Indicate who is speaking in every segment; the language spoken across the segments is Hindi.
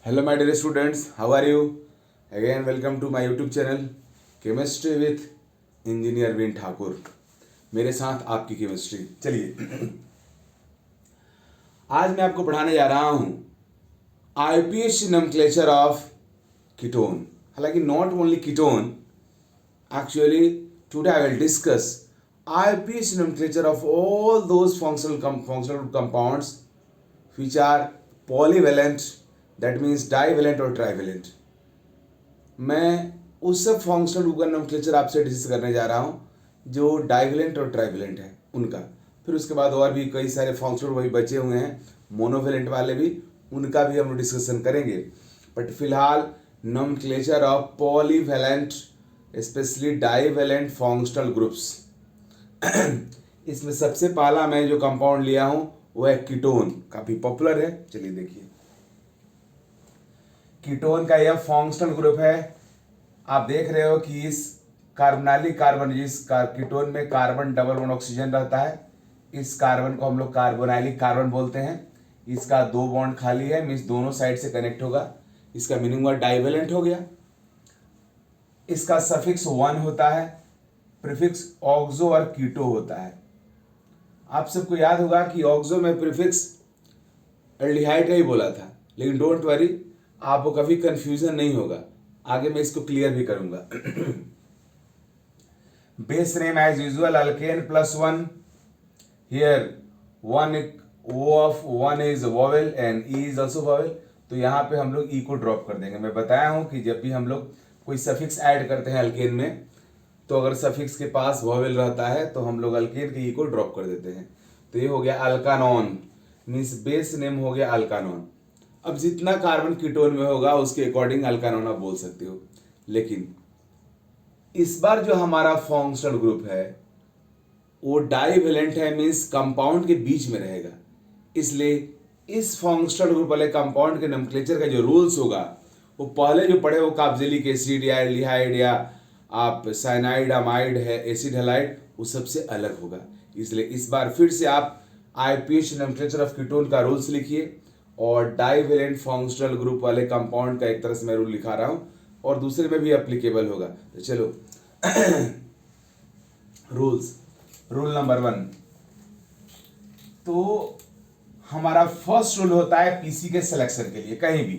Speaker 1: Hello, my dear students. How are you? Again, welcome to my YouTube channel, Chemistry with Engineer win Thakur. मेरे साथ आपकी केमिस्ट्री. चलिए, आज मैं आपको पढ़ाने जा रहा हूँ IUPAC nomenclature ऑफ कीटोन. हालांकि not only ketone, actually today I will discuss IUPAC nomenclature of all those functional compounds which are polyvalent, that means divalent और trivalent. मैं उस सब फंक्शनल ग्रुप का नोमेनक्लेचर आपसे डिस्कस करने जा रहा हूँ जो डाइवेलेंट और ट्राइवेलेंट है उनका. फिर उसके बाद और भी कई सारे फंक्शनल वही बचे हुए हैं मोनोवेलेंट वाले भी, उनका भी हम डिस्कशन करेंगे. बट फिलहाल nomenclature of polyvalent specially divalent functional groups. इसमें सबसे पहला मैं जो कंपाउंड लिया हूँ वो है कीटोन. काफ़ी पॉपुलर है. चलिए देखिए, कीटोन का यह फंक्शनल ग्रुप है. आप देख रहे हो कि इस कार्बोनाइलिक कार्बन, जिस कीटोन में कार्बन डबल बॉन्ड ऑक्सीजन रहता है, इस कार्बन को हम लोग कार्बोनाइलिक कार्बन बोलते हैं. इसका दो बॉन्ड खाली है, मीन्स दोनों साइड से कनेक्ट होगा. इसका मीनिंग हुआ डाइवेलेंट हो गया. इसका सफिक्स वन होता है, प्रीफिक्स ऑक्सो और कीटो होता है. आप सबको याद होगा कि ऑक्सो में प्रीफिक्स एल्डिहाइड का ही बोला था, लेकिन डोंट वरी, आपको कभी कंफ्यूजन नहीं होगा. आगे मैं इसको क्लियर भी करूंगा. Base name as usual alkane plus one. Here one O of one is vowel and E is also vowel. तो यहाँ पे हम लोग ई को ड्रॉप कर देंगे. मैं बताया हूँ कि जब भी हम लोग कोई सफिक्स ऐड करते हैं अल्केन में, तो अगर सफिक्स के पास वोवेल रहता है तो हम लोग अल्केन के ई को ड्रॉप कर देते हैं. तो ये हो गया अल्कानॉन, मीन्स बेस नेम हो गया अल्कानॉन. अब जितना कार्बन कीटोन में होगा उसके अकॉर्डिंग अल्कानॉन आप बोल सकते हो. लेकिन इस बार जो हमारा फंक्शनल ग्रुप है वो डाइवेलेंट है, मीन्स कंपाउंड के बीच में रहेगा. इसलिए इस फंक्शनल ग्रुप वाले कंपाउंड के नोमेनक्लेचर का जो रूल्स होगा वो पहले जो पढ़े, वो कार्बोक्सिलिक एसिड या एल्डिहाइड या आप साइनाइड अमाइड है, एसिड हैलाइड, वो सबसे अलग होगा. इसलिए इस बार फिर से आप IUPAC नोमेनक्लेचर ऑफ कीटोन का रूल्स लिखिए और डाइवेलेंट फंक्शनल ग्रुप वाले कंपाउंड का एक तरह से मैं रूल लिखा रहा हूँ और दूसरे में भी एप्लीकेबल होगा. तो चलो रूल्स. Rule number 1. तो हमारा फर्स्ट रूल होता है पीसी के सिलेक्शन के लिए. कहीं भी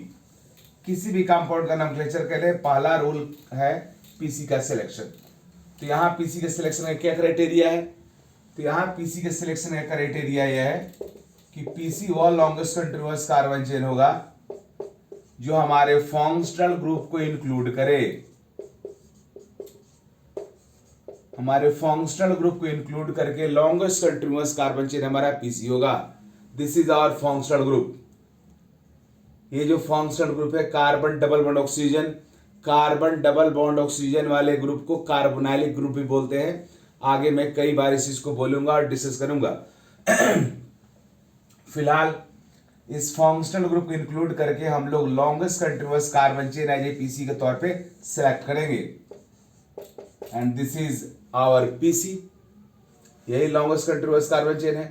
Speaker 1: किसी भी कंपाउंड का नोमेनक्लेचर के लिए पहला रूल है पीसी का सिलेक्शन. तो यहाँ पीसी के सिलेक्शन का क्या क्राइटेरिया है? तो यहाँ पीसी के सिलेक्शन का क्राइटेरिया यह है कि पीसी वह लॉन्गेस्ट कंटिन्यूअस कार्बन चेन होगा जो हमारे फंक्शनल ग्रुप को इंक्लूड करे. हमारे फंक्शनल ग्रुप को इंक्लूड करके लॉन्गेस्ट कंटिन्यूअस कार्बन चेन हमारा पीसी होगा. This is our functional group. ये जो फंक्शनल ग्रुप है carbon double bond oxygen, carbon double bond oxygen वाले ग्रुप को कार्बोनाइलिक ग्रुप भी बोलते हैं. आगे मैं कई बार इस चीज को बोलूंगा और डिस्कस करूंगा. फिलहाल इस फंक्शनल ग्रुप को इंक्लूड करके हम लोग longest continuous carbon chain as a PC के तौर पे सिलेक्ट करेंगे. And this is our PC. यही लॉन्गेस्ट कंटिन्यूअस कार्बन चेन है.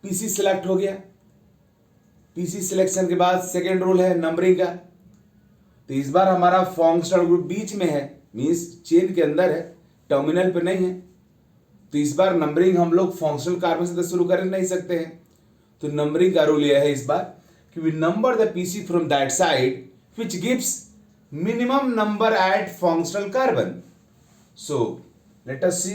Speaker 1: पीसी सिलेक्ट हो गया. पीसी सिलेक्शन के बाद सेकेंड रूल है नंबरिंग का. तो इस बार हमारा फंक्शनल ग्रुप बीच में है, मींस चेन के अंदर है, टर्मिनल पे नहीं है. तो इस बार नंबरिंग हम लोग फंक्शनल कार्बन से तो शुरू कर नहीं सकते हैं. तो नंबरिंग का रूल यह है इस बार कि we number the PC from that side which gives minimum number at functional carbon. So let us see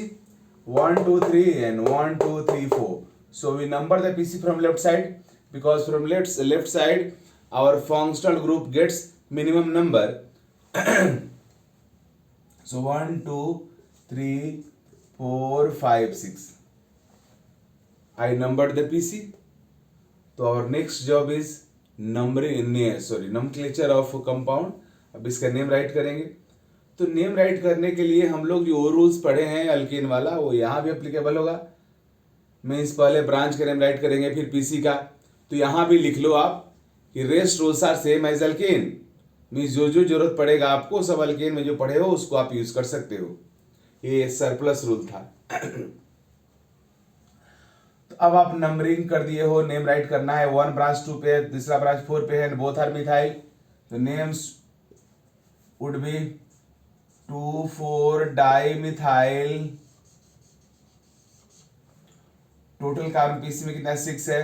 Speaker 1: 1 2 3 and 1 2 3 4. So we number the PC from left side because from left side our functional group gets minimum number. So 1 2 3 4 5 6. I numbered the PC. तो our next job is nomenclature of compound. अब इसका नेम राइट करेंगे. तो नेम राइट करने के लिए हम लोग जो रूल्स पढ़े हैं अल्केन वाला वो यहाँ भी एप्लीकेबल होगा. मीन्स पहले ब्रांच का नेम राइट करेंगे फिर पीसी का. तो यहाँ भी लिख लो आप कि rest rules are same as alkane. Means जो जो जरूरत पड़ेगा आपको सब अल्केन में जो पढ़े हो उसको आप यूज कर सकते हो. ये सरप्लस रूल था. तो अब आप नंबरिंग कर दिए हो, नेम राइट करना है, 1 ब्रांच 2 पे है, दूसरा ब्रांच 4 पे है, बोथ आर मिथाइल, तो names would be 2,4 dimethyl, total carbon PC में कितना 6 है,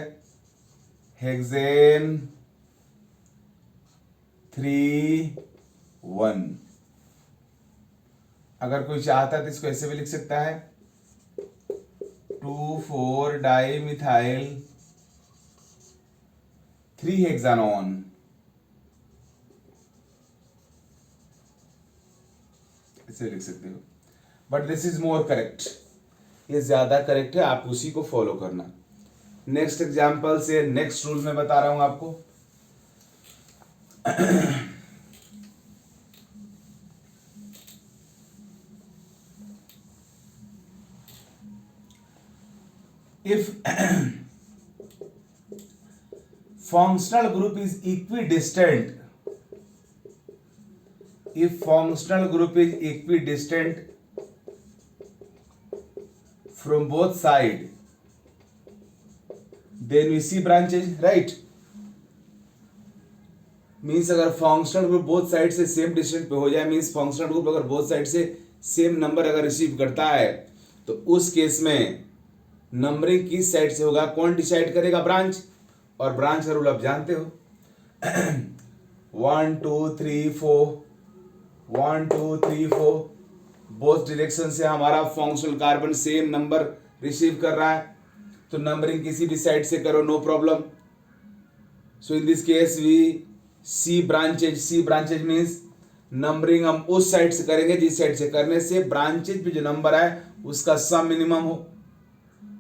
Speaker 1: हेक्सेन 3,1। अगर कोई चाहता है तो इसको ऐसे भी लिख सकता है 2,4 डाइमिथाइल 3 हेक्सानोन, ऐसे लिख सकते हो, but this is more correct, ये ज्यादा करेक्ट है, आप उसी को फॉलो करना। नेक्स्ट एग्जाम्पल से नेक्स्ट रूल में बता रहा हूं आपको। if functional group is equidistant, if functional group is equidistant from both side, then we see branches, right? Means अगर फंक्शनल ग्रुप बोथ साइड से सेम डिस्टेंस पे हो जाए, मीन्स फंक्शनल ग्रुप अगर बोथ साइड से सेम नंबर अगर रिसीव करता है, तो उस केस में नंबरिंग किस साइड से होगा, कौन डिसाइड करेगा, ब्रांच। और ब्रांच का रूल आप जानते हो 1 2 3 4, 1 2 3 4 बोथ डायरेक्शन से हमारा functional carbon same number receive कर रहा है, तो नंबरिंग किसी भी साइड से करो, no problem. So in this case we see branches means numbering हम उस साइड से करेंगे जिस साइड से करने से ब्रांचेज पे जो नंबर आए उसका सम मिनिमम हो।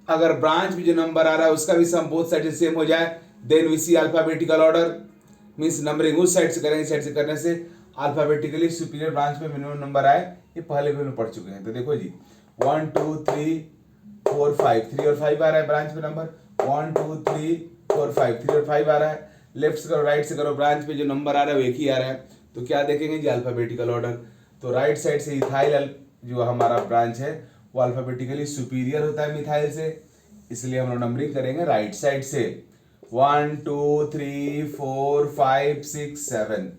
Speaker 1: अगर ब्रांच में जो नंबर आ रहा है उसका भी सम बोथ साइड से सेम हो जाए, then we see alphabetical order, means numbering उस साइड से करेंगे, साइड से करने से अल्फाबेटिकली सुपीरियर ब्रांच में मिनिमम नंबर आए। ये पहले भी हम पढ़ चुके हैं। तो देखो जी 1 2 3 4 5, 3 और 5 आ रहा है ब्रांच पे नंबर, 1 2 3 4 5, 3 और 5 आ रहा है। लेफ्ट से करो राइट से करो, ब्रांच पे जो नंबर आ रहा है वो एक ही आ रहा है, तो क्या देखेंगे जी अल्फाबेटिकल ऑर्डर। तो राइट साइड से इथाइल जो हमारा ब्रांच है वो अल्फाबेटिकली सुपीरियर होता है मिथाइल से, इसलिए हम लोग नंबरिंग करेंगे राइट साइड से 1 2 3 4 5 6 7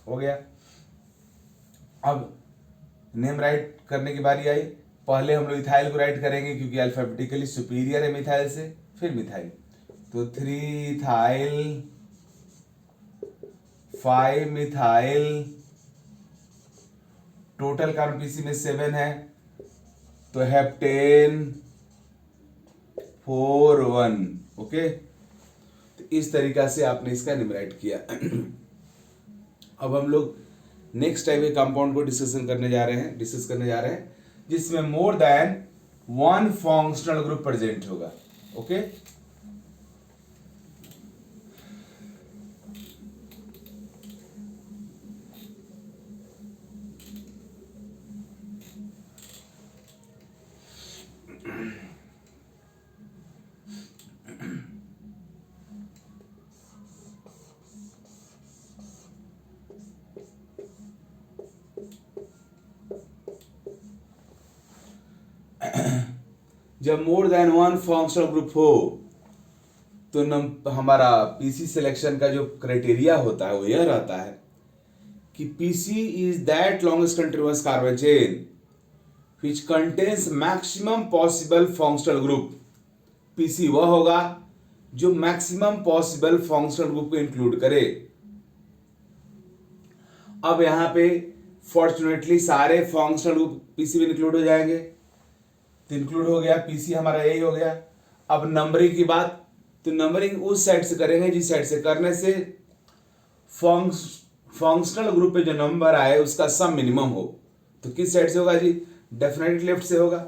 Speaker 1: हो गया। अब नेम राइट करने की बारी आई, पहले हम लोग इथाइल को राइट करेंगे क्योंकि अल्फाबेटिकली सुपीरियर है मिथाइल से, फिर मिथाइल, तो 3 ethyl 5 methyl, total carbon PC में 7 है, तो हेप्टेन 4 1। ओके, तो इस तरीका से आपने इसका नेम राइट किया। अब हम लोग नेक्स्ट टाइप के कंपाउंड को डिस्कस करने जा रहे हैं जिसमें more than 1 functional group present होगा। ओके, जब मोर देन 1 फंक्शनल ग्रुप हो तो हमारा पीसी सिलेक्शन का जो क्राइटेरिया होता है वो यह रहता है कि PC is that longest continuous carbon chain which contains maximum possible functional group. PC वह होगा जो मैक्सिमम पॉसिबल फंक्शनल ग्रुप को इंक्लूड करे। अब यहां पे फॉर्चुनेटली सारे फंक्शनल ग्रुप पीसी में इंक्लूड हो जाएंगे, तो इंक्लूड हो गया, पीसी हमारा यही हो गया। अब नंबरिंग की बात, तो नंबरिंग उस साइड से करेंगे जिस साइड से करने से फंक्शनल ग्रुप पे जो नंबर आए उसका सम मिनिमम हो। तो किस साइड से होगा जी, डेफिनेटली लेफ्ट से होगा।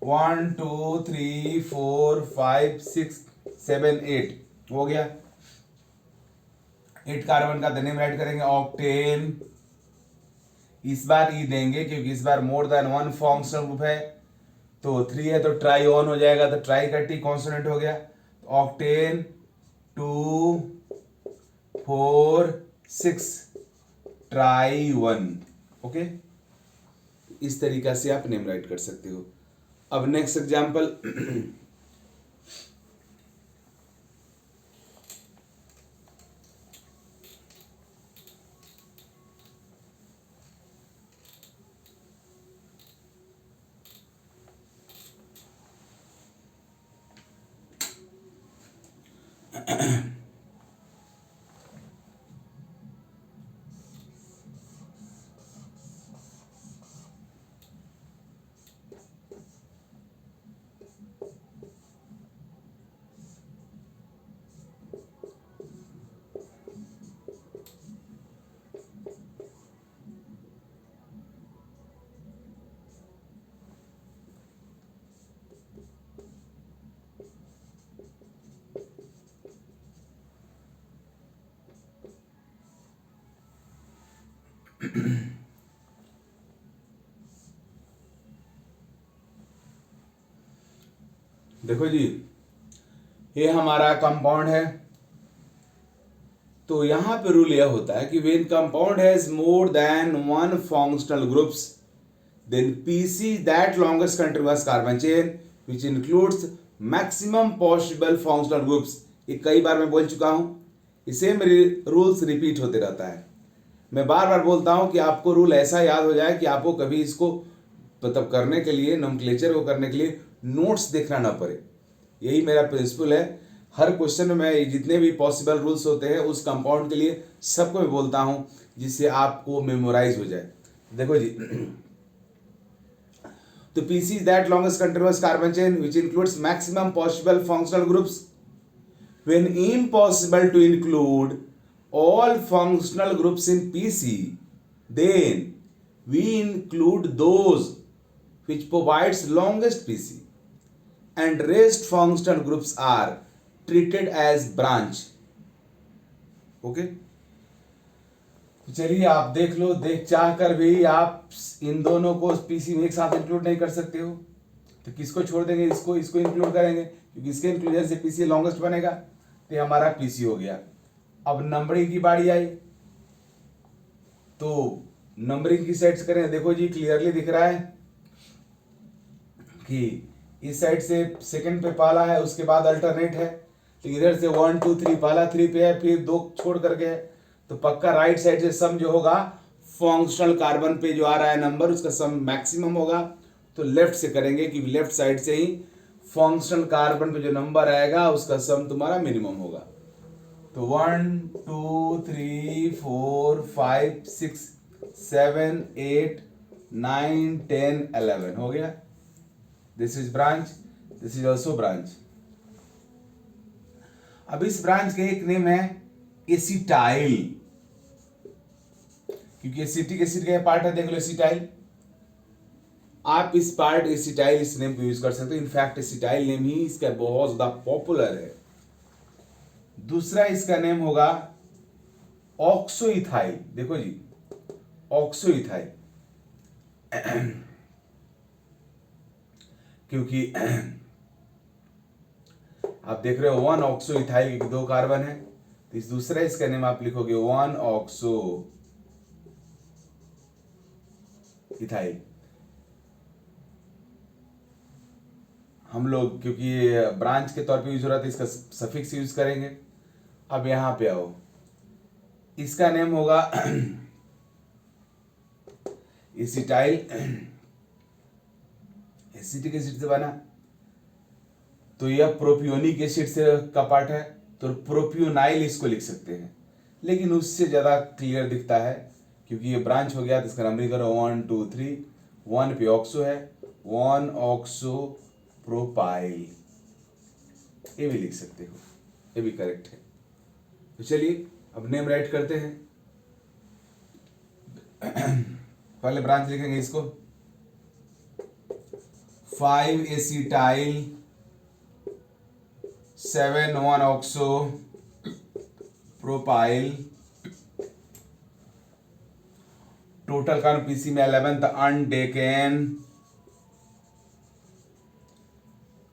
Speaker 1: 1 2 3 4 5 6 7 8 हो गया। 8 कार्बन का नेम राइट करेंगे ऑक्टेन, इस बार ई देंगे क्योंकि इस बार मोर देन 1 फंक्शनल ग्रुप है, तो 3 है तो ट्राई ऑन हो जाएगा, तो ट्राई का टी कॉन्सोनेंट हो गया, तो ऑक्टेन 2 4 6 ट्राई 1। ओके, इस तरीका से आप नेम राइट कर सकते हो। अब नेक्स्ट एग्जांपल देखो जी, ये हमारा कंपाउंड है। तो यहां पे रूल यह होता है कि when compound has more than one functional groups then PC is that longest continuous carbon chain which includes maximum possible functional groups। ये कई बार मैं बोल चुका हूँ, इसे मेरे रूल्स रिपीट होते रहता है। मैं बार बार बोलता हूँ कि आपको रूल ऐसा याद हो जाए कि आपको कभी इसको मतलब करने के लिए, नोमेनक्लेचर को करने के लिए नोट्स देखना ना पड़े। यही मेरा प्रिंसिपल है। हर क्वेश्चन में जितने भी पॉसिबल रूल्स होते हैं उस कंपाउंड के लिए सबको मैं बोलता हूँ, जिससे आपको मेमोराइज हो जाए। देखो जी, तो PC is that longest continuous carbon chain which includes maximum possible functional groups when impossible to include all functional groups in PC, then we include those which provides longest PC and rest functional groups are treated as branch। okay? तो चलिए आप देख लो, देख चाह कर भी आप इन दोनों को पीसी में एक साथ इंक्लूड नहीं कर सकते हो, तो किसको छोड़ देंगे? इसको इंक्लूड करेंगे, क्योंकि इसके इंक्लूजन से पीसी लॉन्गेस्ट बनेगा। तो हमारा पीसी हो गया। अब नंबरिंग की बारी आई, तो नंबरिंग की सेट्स करें। देखो जी, क्लियरली दिख रहा है कि इस साइड से सेकंड पे पाला है, उसके बाद अल्टरनेट है। तो इधर से 1 2 3 पाला 3 पे है, फिर 2 छोड़ करके है। तो पक्का राइट साइड से सम जो होगा फंक्शनल कार्बन पे जो आ रहा है नंबर, उसका सम मैक्सिमम होगा। तो लेफ्ट से करेंगे, क्योंकि लेफ्ट साइड से ही फंक्शनल कार्बन पे जो नंबर आएगा उसका सम तुम्हारा मिनिमम होगा। तो 1 2 3 4 5 6 7 8 9 10 11 हो गया। This is branch, this is also branch. अब इस ब्रांच के एक नेम है एसिटाइल, क्योंकि एसिटिक एसिड का पार्ट है। देख लो एसिटाइल, आप इस पार्ट एसिटाइल इस नेम को यूज कर सकते हो। इनफैक्ट एसिटाइल नेम ही इसका बहुत ज्यादा पॉपुलर है। दूसरा इसका नेम होगा ऑक्सोइथाइल। देखो जी, ऑक्सोइथाइल, क्योंकि आप देख रहे हो 1 ऑक्सोइथाइल के 2 कार्बन है। तो इस दूसरा इसका नेम आप लिखोगे 1 ऑक्सो इथाइल। हम लोग क्योंकि ब्रांच के तौर पे यूज हो रहा था, इसका सफिक्स यूज करेंगे। अब यहां पे आओ, इसका नेम होगा एसिटाइल। एसिटिक एसिड से बना, तो यह प्रोपियोनिक एसिड से का पार्ट है, तो प्रोपियोनाइल इसको लिख सकते हैं। लेकिन उससे ज्यादा क्लियर दिखता है, क्योंकि ये ब्रांच हो गया। तो इसका नंबरिंग करो 1 2 3। 1 पे ऑक्सो है, 1 ऑक्सो प्रोपाइल, ये भी लिख सकते हो, ये भी करेक्ट है। तो चलिए अब नेम राइट करते हैं। पहले ब्रांच लिखेंगे इसको 5 एसिटाइल 7 1 ऑक्सो प्रोपाइल। टोटल का पीसी में 11th अनडेकेन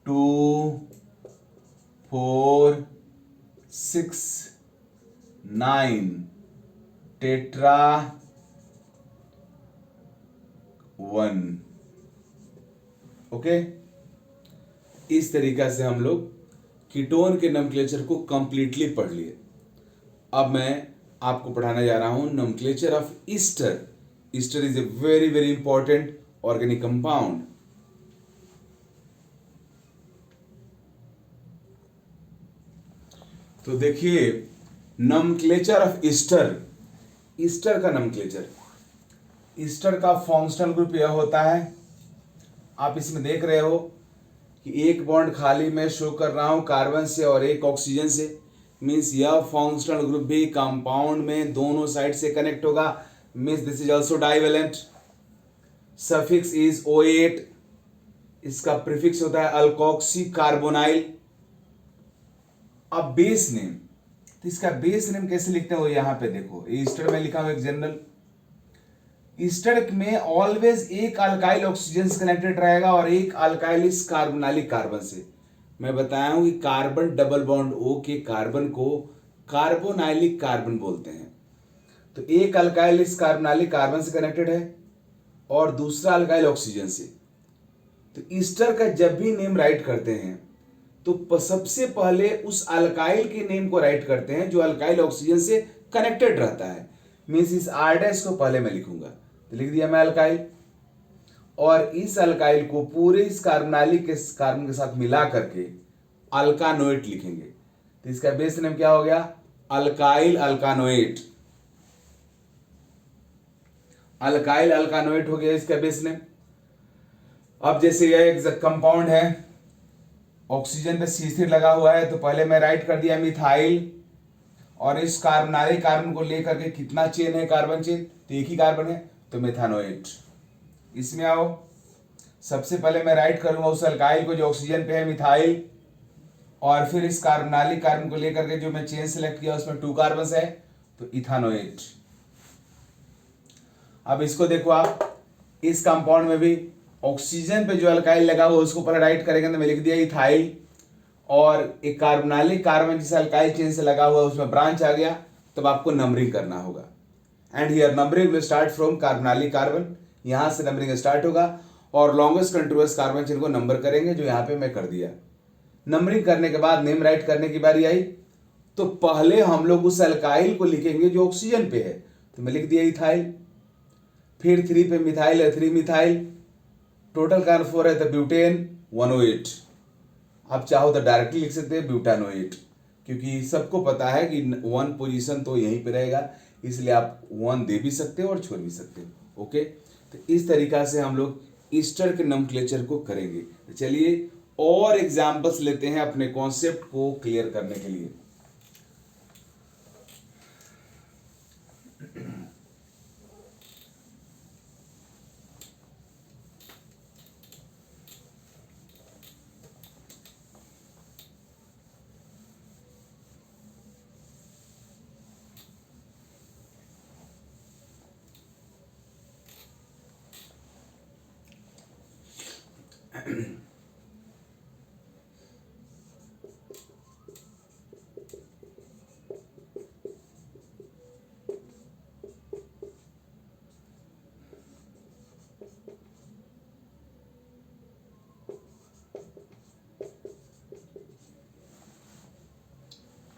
Speaker 1: 2 4 6 9 टेट्रा 1। ओके, इस तरीका से हम लोग कीटोन के नोमेनक्लेचर को कंप्लीटली पढ़ लिए। अब मैं आपको पढ़ाने जा रहा हूं nomenclature of Easter. Easter is a very very important organic compound. तो देखिए नमक्लेचर ऑफ ईस्टर, ईस्टर का नमक्लेचर, ईस्टर का फंक्शनल ग्रुप यह होता है, आप इसमें देख रहे हो कि एक बॉन्ड खाली मैं शो कर रहा हूं कार्बन से और एक ऑक्सीजन से, मीन्स यह फंक्शनल ग्रुप भी कंपाउंड में दोनों साइड से कनेक्ट होगा, means this is also divalent. Suffix is O8, इसका प्रीफिक्स होता है अल्कोक्सी कार्बोनाइल। अब बेस नेम, तो इसका बेस नेम कैसे लिखते हो, यहां पे देखो ईस्टर में लिखा हूं एक जनरल, ईस्टर में ऑलवेज एक अल्काइल ऑक्सीजन से कनेक्टेड रहेगा और एक अल्काइल इस कार्बोनाइलिक कार्बन से। मैं बताया हूं कि कार्बन डबल बॉन्ड O के कार्बन को कार्बोनाइलिक कार्बन बोलते हैं। तो एक अल्काइल इस कार्बोनाइलिक कार्बन से कनेक्टेड है और दूसरा अल्काइल ऑक्सीजन से। तो ईस्टर का जब भी नेम राइट करते हैं तो सबसे पहले उस अल्काइल के नेम को राइट करते हैं जो अल्काइल ऑक्सीजन से कनेक्टेड रहता है, मीन्स इस R डैश को पहले मैं लिखूंगा, तो लिख दिया मैं अल्काइल, और इस अल्काइल को पूरे इस कार्बोनाइलिक के कार्बन के साथ मिला करके अल्कानोएट लिखेंगे। तो इसका बेस नेम क्या हो गया, अल्काइल अल्कानोएट, अल्काइल अल्कानोएट हो गया इसका बेस नेम। अब जैसे यह एक कंपाउंड है, ऑक्सीजन पे C3 लगा हुआ है, तो पहले मैं राइट कर दिया मिथाइल, और इस कार्बोनाइलिक कार्बन को लेकर के कितना चेन है, कार्बन चेन, तो एक ही कार्बन है, तो मेथानोएट। इसमें आओ, सबसे पहले मैं राइट करूंगा उस अल्काइल को जो ऑक्सीजन पे है मिथाइल, और फिर इस कार्बोनाइलिक कार्बन को लेकर के जो मैं चेन सेलेक्ट किया उसमें 2 कार्बन है, तो इथानोएट। अब इसको देखो आप, इस कंपाउंड में भी ऑक्सीजन पे जो अल्काइल लगा हुआ उसको पहले राइट करेंगे, तो मैं लिख दिया इथाइल, और एक कार्बोनाइलिक कार्बन जिस अल्काइल चेन से लगा हुआ उसमें ब्रांच आ गया, तब आपको नंबरिंग करना होगा। And here numbering will start from carbonylic carbon, यहां से नंबरिंग स्टार्ट होगा और लॉन्गेस्ट कंटिन्यूअस कार्बन चेन को नंबर करेंगे, जो यहां पे मैं कर दिया। नंबरिंग करने के बाद नेम राइट करने की बारी आई, तो पहले हम लोग उस अल्काइल को लिखेंगे जो ऑक्सीजन पे है, तो मैं लिख दिया इथाइल, फिर 3 पे मिथाइल है, 3 मिथाइल, टोटल कार्बन 4 है, तो ब्यूटेन 108। आप चाहो तो डायरेक्टली लिख सकते हैं ब्यूटानोएट, क्योंकि सबको पता है कि 1 पोजीशन तो यहीं पे रहेगा, इसलिए आप 1 दे भी सकते हो और छोड़ भी सकते हो। ओके, तो इस तरीका से हम लोग ईस्टर के नोमेनक्लेचर को करेंगे। तो चलिए और एग्जांपल्स लेते हैं अपने कॉन्सेप्ट को क्लियर करने के लिए।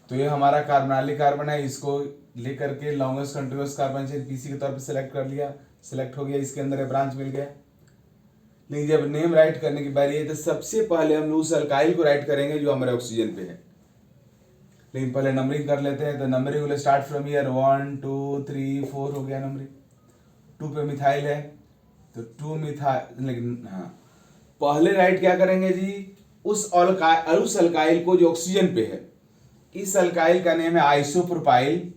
Speaker 1: तो ये हमारा कार्बोनाइलिक कार्बन है, इसको लेकर के longest continuous carbon chain PC के तौर पे सिलेक्ट कर लिया, सिलेक्ट हो गया, इसके अंदर एक ब्रांच मिल गया। लेकिन जब नेम राइट करने की बारी है तो सबसे पहले हम उस अल्काइल को राइट करेंगे जो हमारे ऑक्सीजन पे है। लेकिन पहले नंबरिंग कर लेते हैं, तो numbering will start from here, 1 2 3 4 हो गया नंबरिंग। 2 पे मिथाइल है, तो 2 मिथाइल, लेकिन हाँ पहले राइट क्या करेंगे जी, उस अल्काइल को जो ऑक्सीजन पे है, इस अल्काइल का नेम है आइसोप्रोपाइल,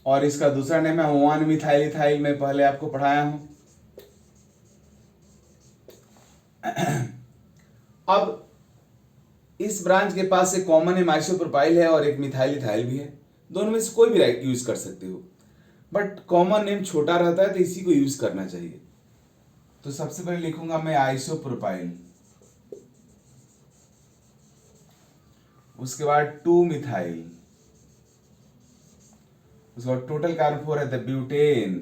Speaker 1: और इसका दूसरा नेम है 1 मिथाइल इथाइल, मैं पहले आपको पढ़ाया हूं। अब इस ब्रांच के पास एक कॉमन नेम आइसोप्रोपाइल है और एक मिथाइल इथाइल भी है, दोनों में से कोई भी यूज कर सकते हो, बट कॉमन नेम छोटा रहता है तो इसी को यूज करना चाहिए। तो सबसे पहले लिखूंगा मैं आइसोप्रोपाइल, उसके बाद 2 मिथाइल, उसके बाद टोटल कार्बन 4 है, तो ब्यूटेन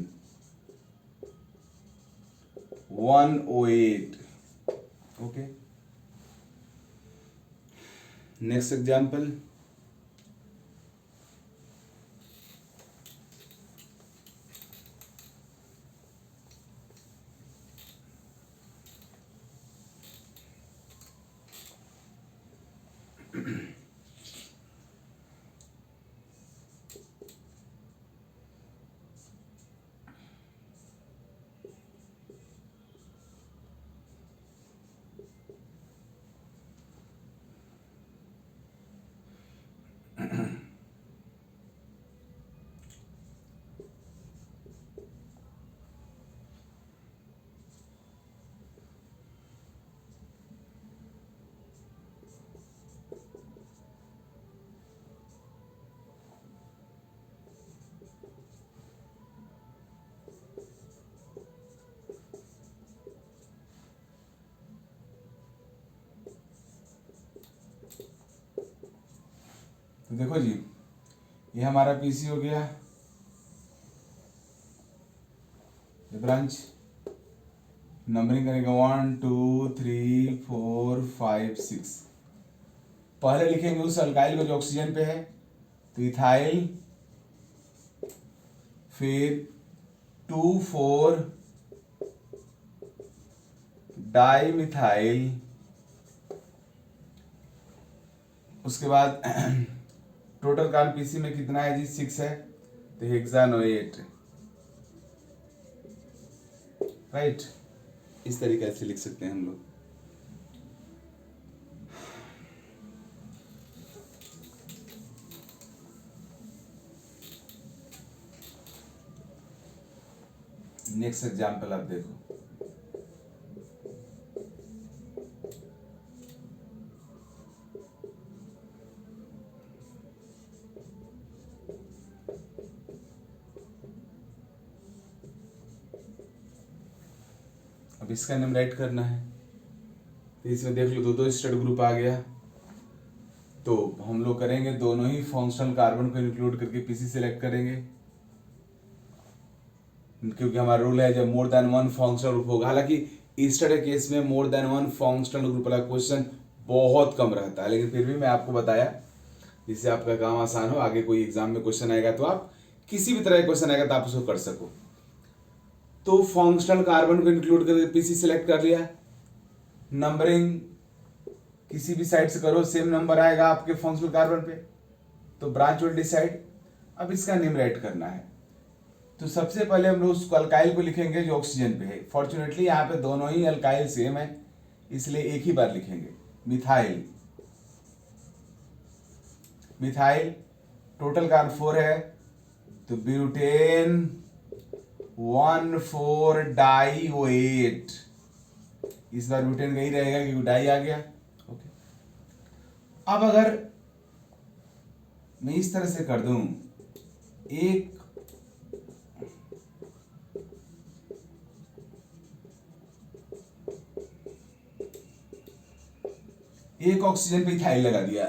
Speaker 1: 108। ओके, नेक्स्ट एग्जांपल, तो देखो जी, ये हमारा पीसी हो गया, ये ब्रांच नंबरिंग करेंगे 1 2 3 4 5 6। पहले लिखेंगे उस अल्काइल को जो ऑक्सीजन पे है, तो इथाइल, फिर 2 4 डाई मिथाइल, उसके बाद टोटल कार्बन पीसी में कितना है जी, 6 है, तो हेक्सानोएट, राइट। इस तरीके से लिख सकते हैं हम लोग। नेक्स्ट एग्जाम्पल आप देखो, अब इसका नाम राइट करना है, तो इसमें देख लो दो स्टेट ग्रुप आ गया, तो हम लोग करेंगे दोनों ही फंक्शनल कार्बन को इंक्लूड करके पीसी सेलेक्ट करेंगे, क्योंकि हमारा रूल है जब more than one functional group होगा। हालांकि इस तरह केस में more than one functional group वाला क्वेश्चन बहुत कम रहता है, लेकिन फिर भी मैं आपको बताया जिससे आपका काम आसान हो, आगे कोई एग्जाम में क्वेश्चन आएगा तो आप किसी भी तरह का क्वेश्चन आएगा तो आप उसको कर सको। तो फंक्शनल कार्बन को इंक्लूड करके पीसी सेलेक्ट कर लिया, नंबरिंग किसी भी साइड से करो सेम नंबर आएगा आपके फंक्शनल कार्बन पे, तो ब्रांच विल डिसाइड। अब इसका नेम राइट करना है, तो सबसे पहले हम लोग उस अल्काइल को लिखेंगे जो ऑक्सीजन पे है। फॉर्चुनेटली यहाँ पे दोनों ही अल्काइल सेम है, इसलिए एक ही बार लिखेंगे, मिथाइल। मिथाइल टोटल कार्बन 4 है, तो ब्यूटेन 1,4 डाईओएट, इस बार ब्यूटेन का ही रहेगा क्योंकि डाई आ गया। ओके, अब अगर मैं इस तरह से कर दूं, एक ऑक्सीजन पे इथाइल लगा दिया।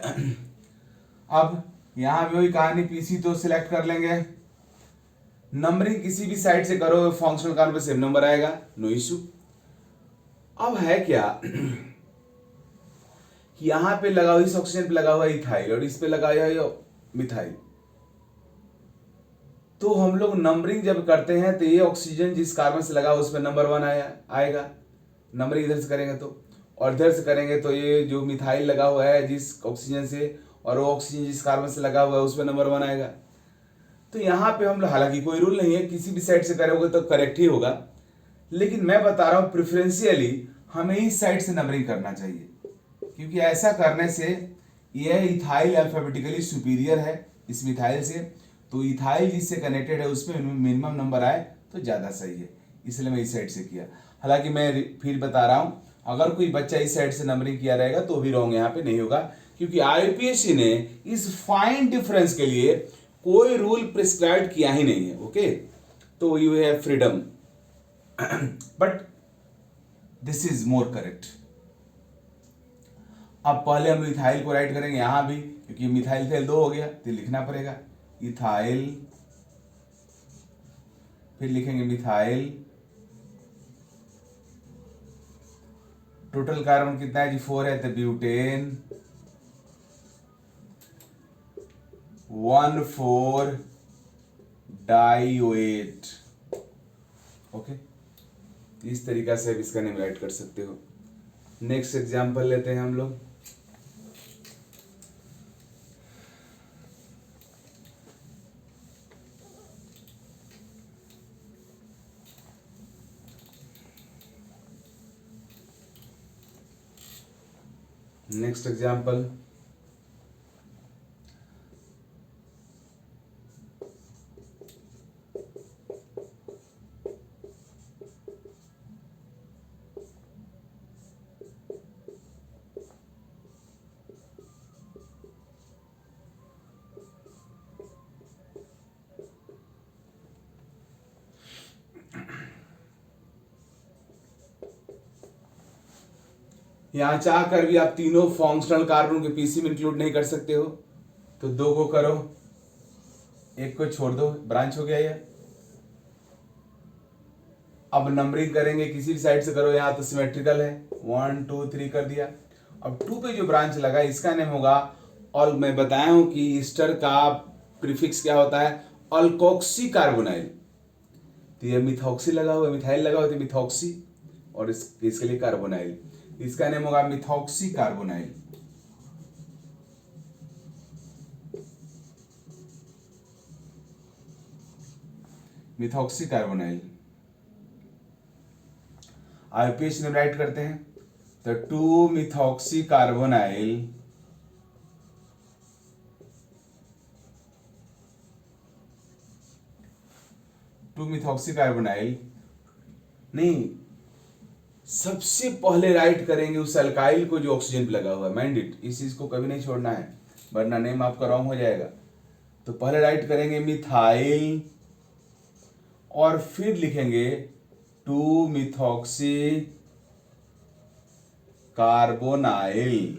Speaker 1: अब यहां भी वही कहानी, पीसी तो सिलेक्ट कर लेंगे, नंबरिंग किसी भी साइड से करो फंक्शनल कार्बन पे सेम नंबर आएगा, नो इशू। अब है क्या कि यहां पे लगा हुआ, इस ऑक्सीजन पे लगा हुआ इथाइल और इस पे लगा हुआ मिथाइल, तो हम लोग नंबरिंग जब करते हैं तो ये ऑक्सीजन जिस कार्बन से लगा उस पर नंबर 1 आएगा, नंबरिंग इधर से करेंगे तो, और इधर से करेंगे तो ये जो मिथाइल लगा हुआ है जिस ऑक्सीजन से, और वो ऑक्सीजन जिस कार्बन से लगा हुआ है उस पर नंबर 1 आएगा। तो यहाँ पे हम, हालांकि कोई रूल नहीं है, किसी भी साइड से करोगे तो करेक्ट ही होगा, लेकिन मैं बता रहा हूँ प्रिफरेंशियली हमें इस साइड से नंबरिंग करना चाहिए, क्योंकि ऐसा करने से यह इथाइल अल्फाबेटिकली सुपीरियर है इस मिथाइल से, तो इथाइल जिससे कनेक्टेड है उसमें मिनिमम नंबर आए तो ज़्यादा सही है, इसलिए मैं इस साइड से किया। हालांकि मैं फिर बता रहा हूँ, अगर कोई बच्चा इस साइड से नंबरिंग किया रहेगा तो भी रॉन्ग यहाँ पे नहीं होगा, क्योंकि आईपीएससी ने इस फाइन डिफरेंस के लिए कोई रूल प्रिस्क्राइब किया ही नहीं है। ओके, तो you have freedom, but this is more correct. अब पहले हम इथाइल को राइट करेंगे यहां भी, क्योंकि मिथाइल थेल 2 हो गया तो लिखना पड़ेगा इथाइल, फिर लिखेंगे मिथाइल, टोटल कार्बन कितना है जी 4 है, तो ब्यूटेन 1,4 डाईओएट। ओके, इस तरीका से इसका नेम राइट कर सकते हो। नेक्स्ट एग्जांपल लेते हैं हम लोग, नेक्स्ट एग्जांपल, यहां चाह कर भी आप तीनों फंक्शनल कार्बन के पीसी में इंक्लूड नहीं कर सकते हो, तो 2 को करो, 1 को छोड़ दो, ब्रांच हो गया ये। अब नंबरिंग करेंगे, किसी भी साइड से करो, यहाँ तो सिमेट्रिकल है, 1 2 3 कर दिया। अब 2 पे जो ब्रांच लगा इसका नेम होगा, और मैं बताया हूं कि ईस्टर का प्रीफिक्स क्या होता है, अल्कोक्सी कार्बोनाइल। तो ये मिथॉक्सी लगा हुआ, मिथाइल लगा हुआ, तो मिथॉक्सी, और इसके लिए कार्बोनाइल, इसका नेम होगा methoxy carbonyl. Methoxy carbonyl IPH name right करते हैं, तो 2 मिथॉक्सी कार्बोनाइल नहीं, सबसे पहले राइट करेंगे उस अल्काइल को जो ऑक्सीजन पे लगा हुआ है, माइंड इट, इस चीज को कभी नहीं छोड़ना है, वरना नेम आपका रॉन्ग हो जाएगा। तो पहले राइट करेंगे मिथाइल, और फिर लिखेंगे 2 मिथॉक्सी कार्बोनाइल।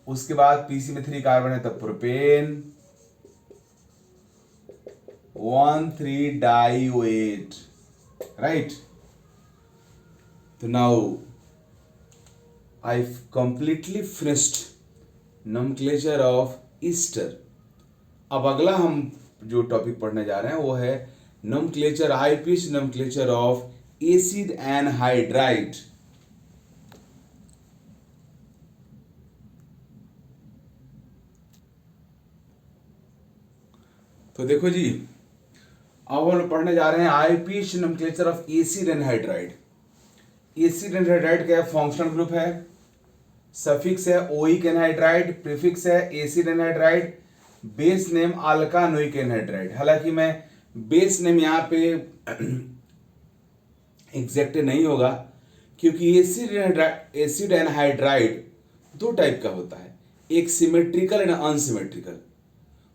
Speaker 1: उसके बाद पीसी में 3 कार्बन है, तो प्रोपेन 1,3 डाइओएट, राइट। तो now I completely finished nomenclature of Easter. अब अगला हम जो टॉपिक पढ़ने जा रहे हैं वो है nomenclature, IUPAC nomenclature of acid anhydride. तो देखो जी, अब हम पढ़ने जा रहे हैं IUPAC nomenclature of acid anhydride. Acid anhydride का फंक्शनल ग्रुप है, सफिक्स है ओइक एनहाइड्राइड, प्रीफिक्स है acid anhydride, base name alkanoic anhydride. हालांकि मैं बेस नेम यहाँ पे एग्जैक्ट नहीं होगा, क्योंकि एसिड एनहाइड्राइड 2 टाइप का होता है, एक सिमेट्रिकल एंड अनसिमेट्रिकल,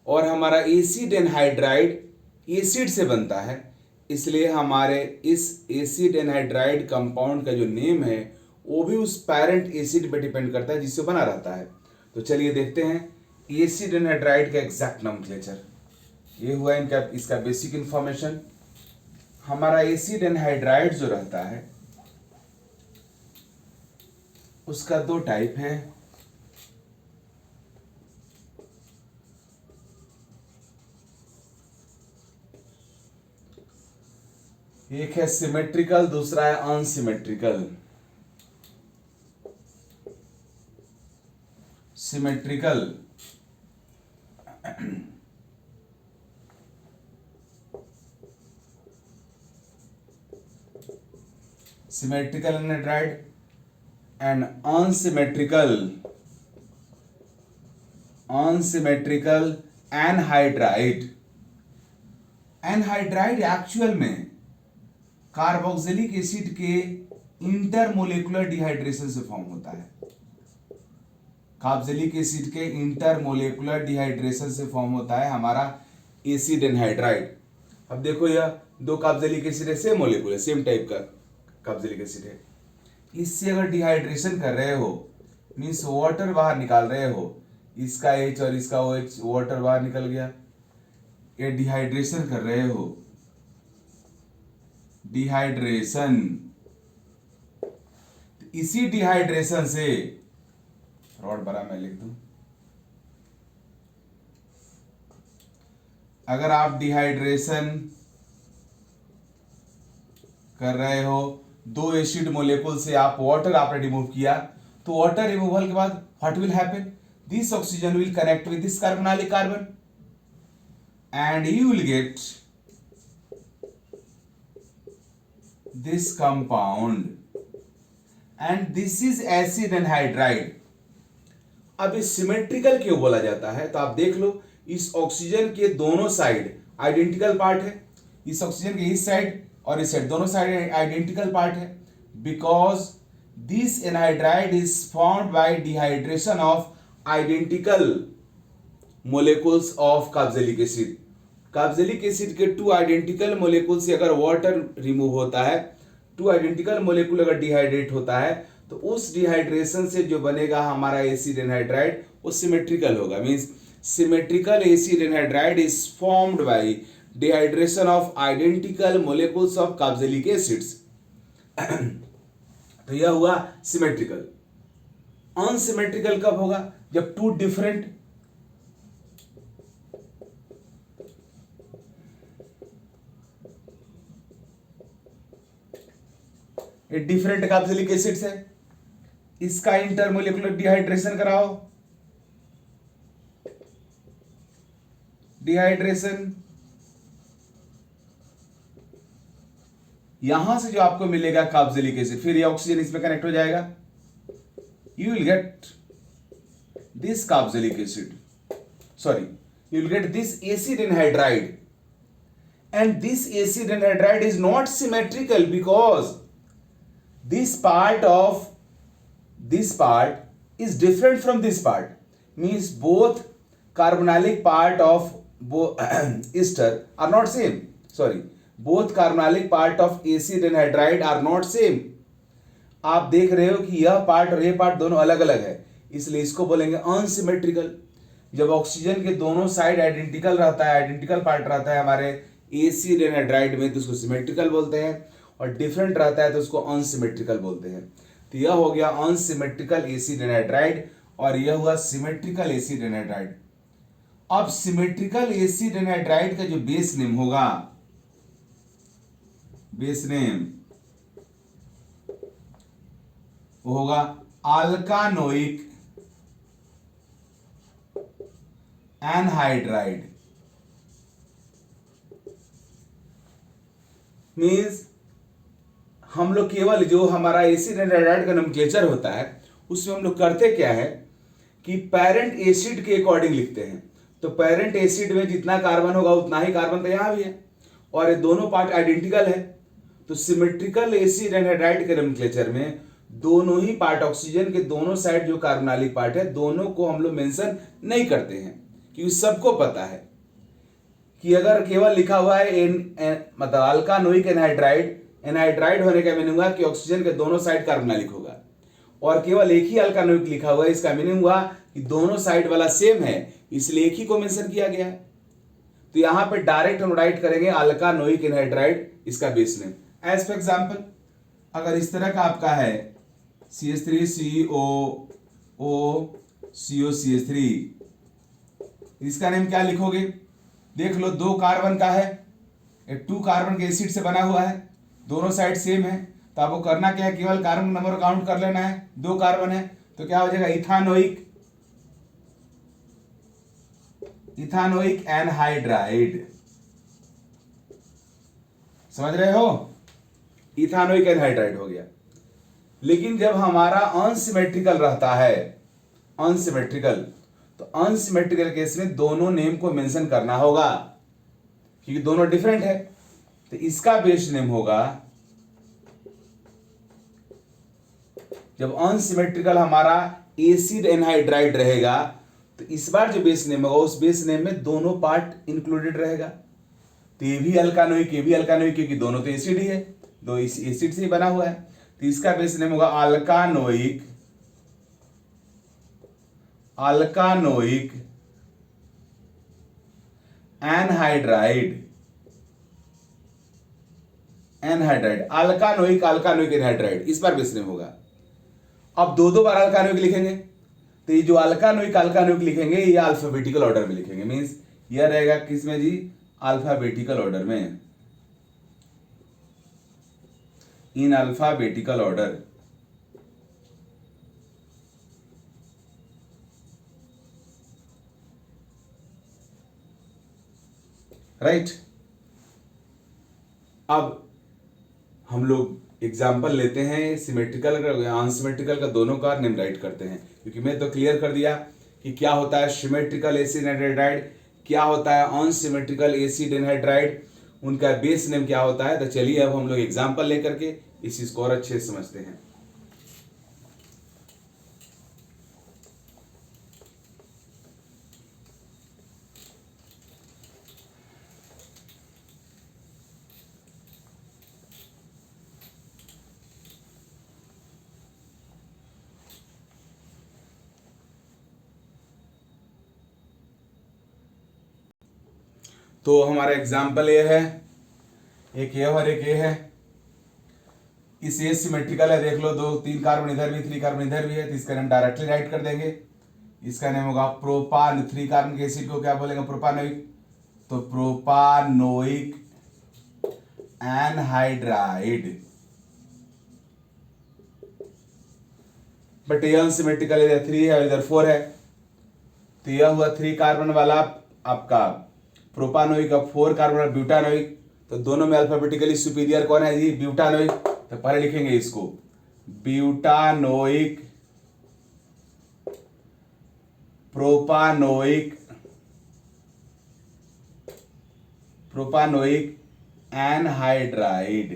Speaker 1: और हमारा एसिड एनहाइड्राइड एसिड से बनता है, इसलिए हमारे इस एसिड एनहाइड्राइड कंपाउंड का जो नेम है वो भी उस पैरेंट एसिड पे डिपेंड करता है जिससे बना रहता है। तो चलिए देखते हैं एसिड एनहाइड्राइड का एग्जैक्ट नोमेनक्लेचर। ये हुआ इनका, इसका बेसिक इंफॉर्मेशन। हमारा एसिड एनहाइड्राइड जो रहता है उसका 2 टाइप है, एक है सिमेट्रिकल, दूसरा है unsymmetrical. Symmetrical symmetrical anhydride and unsymmetrical anhydride. Anhydride actual में कार्बोक्सिलिक एसिड के इंटरमोलेकुलर डिहाइड्रेशन से फॉर्म होता है। कार्बोक्सिलिक एसिड के इंटरमोलेकुलर डिहाइड्रेशन से फॉर्म होता है हमारा एसिड एनहाइड्राइड। अब देखो यह 2 कार्बोक्सिलिक एसिड है, सेम मोलेकुल है, सेम टाइप का कार्बोक्सिलिक एसिड है। इससे अगर डिहाइड्रेशन कर रहे हो, मीन्स वाटर बाहर निकाल रहे हो, इसका H और इसका OH, वाटर बाहर निकल गया, ये डिहाइड्रेशन कर रहे हो, डिहाइड्रेशन। इसी डिहाइड्रेशन से रॉड बड़ा मैं लिख दूं, अगर आप डिहाइड्रेशन कर रहे हो 2 एसिड मोलेकुल से, आप वाटर आपने रिमूव किया, तो वाटर रिमूवल के बाद what will happen, this oxygen will connect with this carbonylic carbon and you will get this compound and this is acid anhydride। अब इस सिमेट्रिकल क्यों बोला जाता है, तो आप देख लो, इस ऑक्सीजन के दोनों साइड आइडेंटिकल पार्ट है, इस ऑक्सीजन के इस साइड और इस साइड दोनों साइड आइडेंटिकल पार्ट है, because this anhydride is formed by dehydration of identical molecules of carboxylic acid. Carboxylic acid के 2 आइडेंटिकल मोलेकुल से अगर वाटर रिमूव होता है, 2 आइडेंटिकल मोलेकुल अगर डिहाइड्रेट होता है, तो उस डिहाइड्रेशन से जो बनेगा हमारा एसिड एनहाइड्राइड वो सिमेट्रिकल होगा। Means symmetrical acid anhydride is formed by dehydration of identical molecules of carboxylic acids. तो यह हुआ सिमेट्रिकल। अनसिमेट्रिकल कब होगा? जब two different different carboxylic acids है, इसका इंटरमोलिकुलर डिहाइड्रेशन कराओ। डिहाइड्रेशन यहां से जो आपको मिलेगा कार्बोक्सिलिक एसिड, फिर ये ऑक्सीजन इसमें कनेक्ट हो जाएगा, you will get this carboxylic acid, sorry, you will get this acid anhydride, and this acid anhydride is not symmetrical because this part is different from this part, means both carbonylic part of ester are not same, sorry, both carbonylic part of acid anhydride are not same। आप देख रहे हो कि यह पार्ट और यह पार्ट दोनों अलग अलग है, इसलिए इसको बोलेंगे अनसिमेट्रिकल। जब ऑक्सीजन के दोनों साइड आइडेंटिकल रहता है, आइडेंटिकल पार्ट रहता है हमारे एसिड एनहाइड्राइड में, तो उसको सिमेट्रिकल बोलते हैं, और डिफरेंट रहता है तो उसको अनसिमेट्रिकल बोलते हैं। तो यह हो गया अनसिमेट्रिकल एसिड एनहाइड्राइड और यह हुआ सिमेट्रिकल एसिड एनहाइड्राइड। अब सिमेट्रिकल एसिड एनहाइड्राइड का जो बेस नेम होगा, बेस नेम वो होगा अल्कानोइक एनहाइड्राइड। मीन्स हम लोग केवल जो हमारा एसिड एनहाइड्राइड का नोमेनक्लेचर होता है उसमें हम लोग करते क्या है कि पेरेंट एसिड के अकॉर्डिंग लिखते हैं। तो पेरेंट एसिड में जितना कार्बन होगा उतना ही कार्बन तो यहां भी है, और ये दोनों पार्ट आइडेंटिकल है। तो सिमेट्रिकल एसिड एनहाइड्राइड के नोमेनक्लेचर में दोनों ही पार्ट, ऑक्सीजन के दोनों साइड जो कार्बोनिलिक पार्ट है, दोनों को हम लोग मेंशन नहीं करते हैं, क्योंकि सबको पता है कि अगर केवल लिखा हुआ है मतलब अल्कानोइक एनहाइड्राइड, एनहाइड्राइड होने का मीनिंग हुआ कि ऑक्सीजन के दोनों साइड कार्बोनिलिक होगा, और केवल एक ही अल्कानोइक लिखा हुआ है, इसका मीनिंग हुआ कि दोनों साइड वाला सेम है, इसलिए एक ही को मेंशन किया गया है। तो यहां पे डायरेक्ट हम राइट करेंगे अल्कानोइक एनहाइड्राइड, इसका base name. As for example, अगर इस तरह का आपका है CH3COO इसका नेम क्या लिखोगे? देख लो, 2 कार्बन का है, एक 2 कार्बन के एसिड से बना हुआ है, दोनों साइड सेम है, तो आपको करना क्या है, केवल कार्बन नंबर काउंट कर लेना है। 2 कार्बन है तो क्या हो जाएगा, इथानोइक एनहाइड्राइड। समझ रहे हो? इथानोइक एनहाइड्राइड हो गया। लेकिन जब हमारा अनसिमेट्रिकल रहता है, अनसिमेट्रिकल, तो अनसिमेट्रिकल केस में दोनों नेम को मेंशन करना होगा, क्योंकि दोनों डिफरेंट है। तो इसका बेस नेम होगा, जब अनसिमेट्रिकल हमारा एसिड एनहाइड्राइड रहेगा, तो इस बार जो बेस नेम होगा उस बेस नेम में दोनों पार्ट इंक्लूडेड रहेगा। तो ये भी अल्कानोइक, ये भी अल्कानोइक, क्योंकि दोनों तो एसिड ही है, दो एसिड से ही बना हुआ है। तो इसका बेस नेम होगा अल्कानोइक एनहाइड्राइड। अल्कानोइक एनहाइड्राइड, इस बार बेस नेम होगा। अब 2 बार अल्कानोइक लिखेंगे, तो ये जो अल्कानोइक लिखेंगे ये अल्फाबेटिकल ऑर्डर में लिखेंगे। मीन्स यह रहेगा किसमें जी, अल्फाबेटिकल ऑर्डर में, इन अल्फाबेटिकल ऑर्डर। राइट। अब हम लोग एग्जाम्पल लेते हैं सिमेट्रिकल का, अनसिमेट्रिकल का, दोनों का नेम राइट करते हैं, क्योंकि मैं तो क्लियर कर दिया कि क्या होता है सिमेट्रिकल एसिड एनहाइड्राइड, क्या होता है अनसिमेट्रिकल एसिड एनहाइड्राइड, उनका बेस नेम क्या होता है। तो चलिए अब हम लोग एग्जाम्पल लेकर के इस चीज को और अच्छे से समझते हैं। तो हमारा एग्जाम्पल ये है, एक ये और एक ये है। इस ये सिमेट्रिकल है, देख लो, 3 कार्बन इधर भी 3 कार्बन इधर भी है, तो इसका नाम डायरेक्टली राइट कर देंगे। इसका नाम होगा प्रोपान, 3 कार्बन के एसिड को क्या बोलेंगे, प्रोपानोइक। तो प्रोपानोइक एनहाइड्राइड। बट ये अनसिमेट्रिकल, इधर 3 है और इधर 4 है, तो यह हुआ 3 कार्बन वाला आपका प्रोपानोइक, अब 4 कार्बन वाला ब्यूटानोइक। तो दोनों में अल्फाबेटिकली सुपीरियर कौन है जी, ब्यूटानोइक। तो पहले लिखेंगे इसको butanoic, propanoic, propanoic anhydride,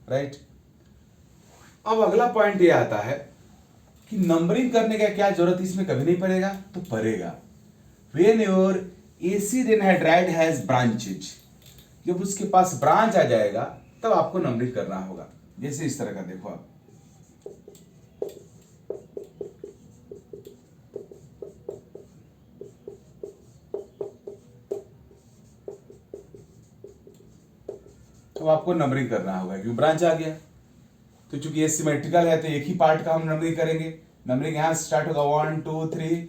Speaker 1: right. अब अगला पॉइंट ये आता है कि नंबरिंग करने का क्या जरूरत इसमें कभी नहीं पड़ेगा, तो पड़ेगा। When your acid anhydride has branches, जब उसके पास ब्रांच आ जाएगा तब आपको नंबरिंग करना होगा। जैसे इस तरह का देखो आप, तो आपको नंबरिंग करना होगा क्योंकि ब्रांच आ गया। तो चूंकि ये सिमेट्रिकल है तो एक ही पार्ट का हम नंबरिंग करेंगे। नंबरिंग यहां से स्टार्ट होगा 1 2 3,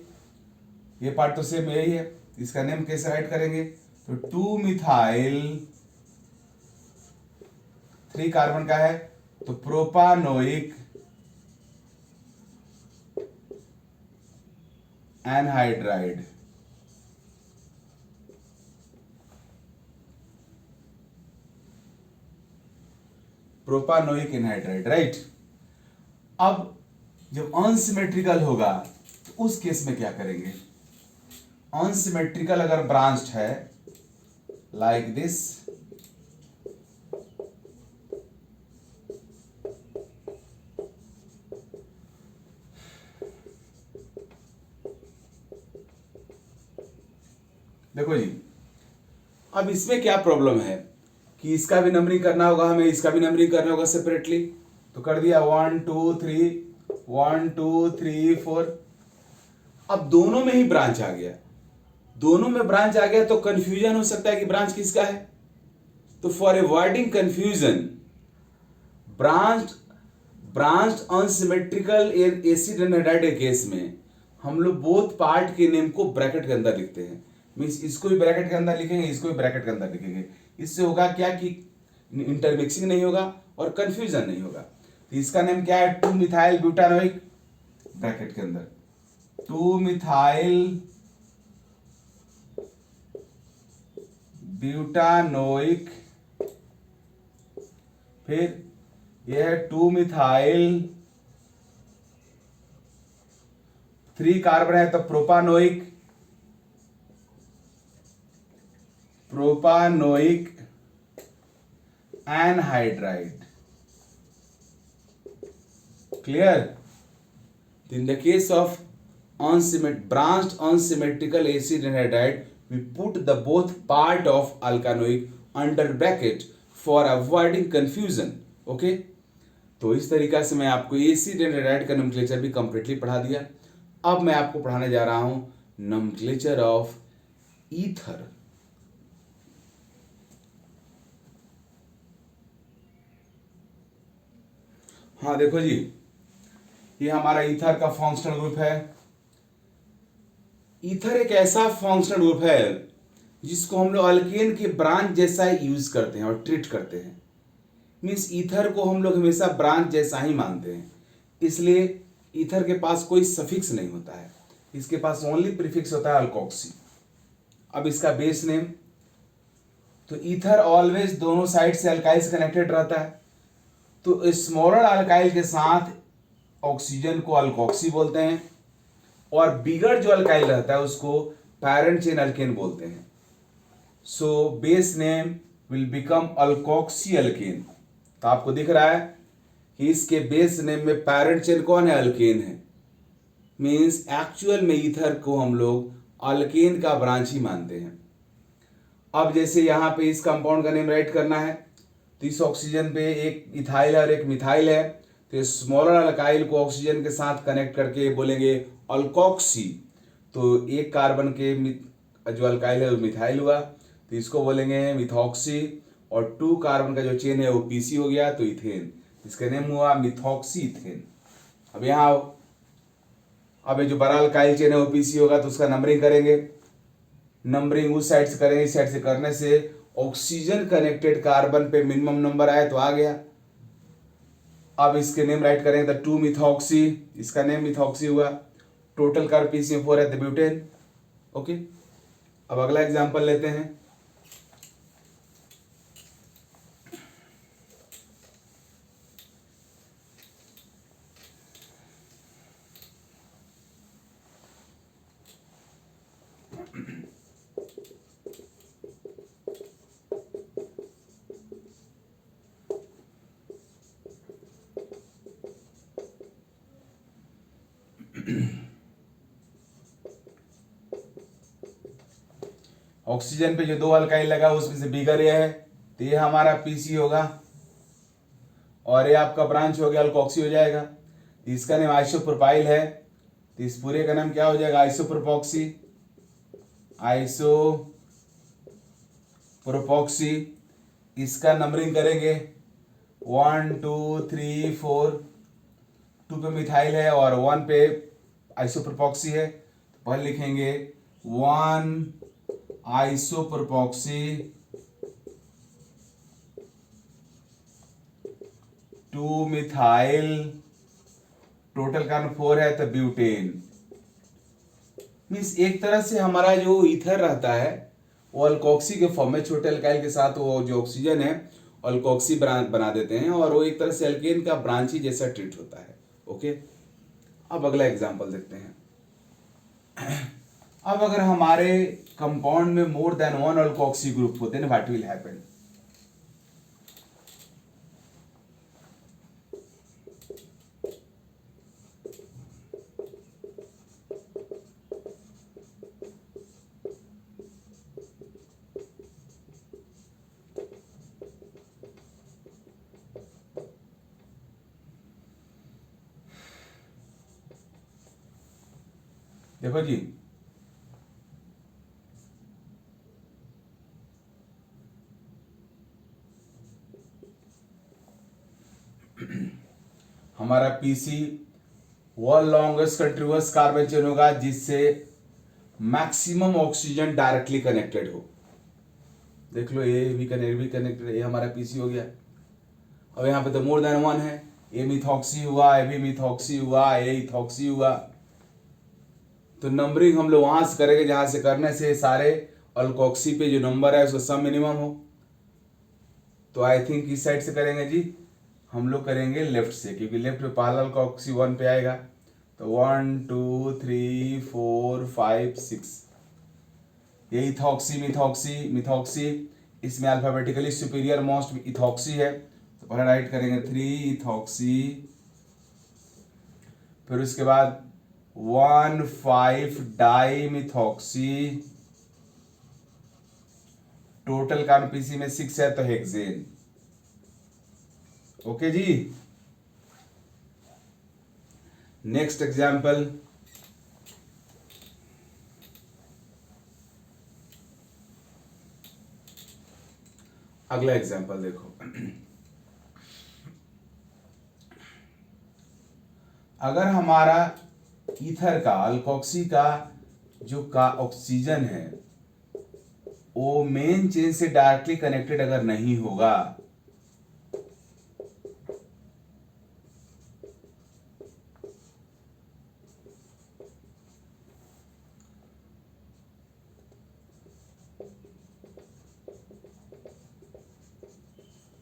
Speaker 1: ये पार्ट तो सेम यही है। इसका नेम कैसे राइट करेंगे, तो 2 मिथाइल, 3 कार्बन का है तो propanoic anhydride. Propanoic anhydride, right. अब जब अनसिमेट्रिकल होगा तो उस केस में क्या करेंगे, अनसिमेट्रिकल अगर ब्रांच्ड है लाइक दिस, देखो जी, अब इसमें क्या प्रॉब्लम है कि इसका भी नंबरिंग करना होगा हमें, इसका भी नंबरिंग करना होगा सेपरेटली। तो कर दिया 1 2 3, 1 2 3 4। अब दोनों में ही ब्रांच आ गया, दोनों में ब्रांच आ गया तो कंफ्यूजन हो सकता है कि ब्रांच किसका है। तो for avoiding confusion, branch unsymmetrical acid anhydride case में हम लोग बोथ पार्ट के नेम को ब्रैकेट के अंदर लिखते हैं। मीन्स इसको भी ब्रैकेट के अंदर लिखेंगे, इसको भी ब्रैकेट के अंदर लिखेंगे। इससे होगा क्या कि इंटरमिक्सिंग नहीं होगा और कंफ्यूजन नहीं होगा। तो इसका नेम क्या है, 2 मिथाइल ब्यूटानोइक, ब्रैकेट के अंदर 2 मिथाइल ब्यूटानोइक, फिर यह है 2 मिथाइल, 3 कार्बन है तो propanoic, propanoic anhydride. Clear. In the case of branched unsymmetrical acid anhydride, we put the both part of alkanoic under bracket for avoiding confusion. Okay? तो इस तरीका से मैं आपको एसिड एनहाइड्राइड का नोमेनक्लेचर भी कंप्लीटली पढ़ा दिया। अब मैं आपको पढ़ाने जा रहा हूं नोमेनक्लेचर ऑफ ईथर। हाँ देखो जी, ये हमारा ईथर का फंक्शनल ग्रुप है। ईथर एक ऐसा फंक्शनल ग्रुप है जिसको हम लोग अल्केन के ब्रांच जैसा यूज करते हैं और ट्रीट करते हैं। मीन्स ईथर को हम लोग हमेशा ब्रांच जैसा ही मानते हैं, इसलिए ईथर के पास कोई सफिक्स नहीं होता है, इसके पास ओनली प्रीफिक्स होता है अल्कोक्सी। अब इसका बेस नेम, तो ईथर ऑलवेज दोनों साइड से अल्काइल से कनेक्टेड रहता है। तो स्मॉलर अल्काइल के साथ ऑक्सीजन को अल्कोक्सी बोलते हैं और बिगर जो अल्काइल रहता है उसको पैरेंट चेन अल्केन बोलते हैं। So base name will become alkoxy alkane. तो आपको दिख रहा है कि इसके बेस नेम में पैरेंट चेन कौन है, अल्केन है। मीन्स एक्चुअल में ईथर को हम लोग अल्केन का ब्रांच ही मानते हैं। अब जैसे यहाँ पे इस कंपाउंड का नेम राइट करना है, तो इस ऑक्सीजन पे एक इथाइल है और एक मिथाइल है, तो स्मॉलर अल्काइल को ऑक्सीजन के साथ कनेक्ट करके बोलेंगे अल्कोक्सी। तो एक कार्बन के जो अल्काइल है वो मिथाइल हुआ, तो इसको बोलेंगे मिथॉक्सी, और 2 कार्बन का जो चेन है वो पीसी हो गया, तो इथेन, इसका नेम हुआ मिथॉक्सी इथेन। अब यहाँ आओ, अब ये जो बड़ा अल्काइल चेन है वो पीसी होगा, तो उसका नंबरिंग करेंगे। नंबरिंग उस साइड से करेंगे, इस साइड से करने से ऑक्सीजन कनेक्टेड कार्बन पे मिनिमम नंबर आए तो आ गया। अब इसके नेम राइट करेंगे तो 2 मिथॉक्सी, इसका नेम मिथॉक्सी हुआ। टोटल कार्ब पीसी में 4 है तो ब्यूटेन। ओके, अब अगला एग्जांपल लेते हैं। ऑक्सीजन पे जो 2 अल्काइल लगा उसमें से बिगर ये है, तो ये हमारा पीसी होगा, और ये आपका ब्रांच हो गया अल्कोक्सी हो जाएगा। इसका नाम आइसोप्रोपाइल है, तो इस पूरे का नाम क्या हो जाएगा, आइसोप्रोपॉक्सी। आइसोप्रोपॉक्सी, इसका नंबरिंग करेंगे 1 2 3 4। 2 पे मिथाइल है और 1 पे आइसोप्रोपॉक्सी है, तो पहले लिखेंगे 1 आइसोप्रोपॉक्सी, 2 मिथाइल, टोटल कार्बन 4 है तो ब्यूटेन। मीन्स एक तरह से हमारा जो ईथर रहता है वो अल्कोक्सी के फॉर्म में, छोटे अल्काइल के साथ वो जो ऑक्सीजन है अल्कोक्सी बना देते हैं, और वो एक तरह से एल्केन का ब्रांच ही जैसा ट्रीट होता है। ओके, अब अगला एग्जांपल देखते हैं। अब अगर हमारे कंपाउंड में मोर देन 1 अल्कोक्सी ग्रुप होते हैं, व्हाट विल हैपन। देखो जी, हमारा पीसी वह लॉन्गेस्ट कंटिन्यूअस कार्बन चेन होगा जिससे मैक्सिमम ऑक्सीजन डायरेक्टली कनेक्टेड हो। देख लो, ये भी कनेक्टेड, ये हमारा पीसी हो गया। अब यहाँ पे तो मोर देन 1 है, ये मिथॉक्सी हुआ, ये भी मिथॉक्सी हुआ, ये इथॉक्सी हुआ। तो नंबरिंग हम लोग वहां से करेंगे जहां से करने से सारे अल्कोक्सी पे जो नंबर है उसका सम मिनिमम हो। तो आई थिंक इस साइड से करेंगे जी, हम लोग करेंगे लेफ्ट से, क्योंकि लेफ्ट में पहला अल्कोक्सी 1 पे आएगा। तो 1 2 3 4 5 6, ये इथॉक्सी मिथॉक्सी मिथॉक्सी, इसमें अल्फाबेटिकली सुपीरियर मोस्ट इथॉक्सी है, तो पहले राइट करेंगे 3 इथॉक्सी, फिर उसके बाद 1 5 dimethoxy, total carbon PC में 6 है तो हेक्सेन। ओके जी, नेक्स्ट एग्जाम्पल। अगला एग्जाम्पल देखो। अगर हमारा ईथर का अल्कोक्सी का जो का ऑक्सीजन है वो मेन चेन से डायरेक्टली कनेक्टेड अगर नहीं होगा,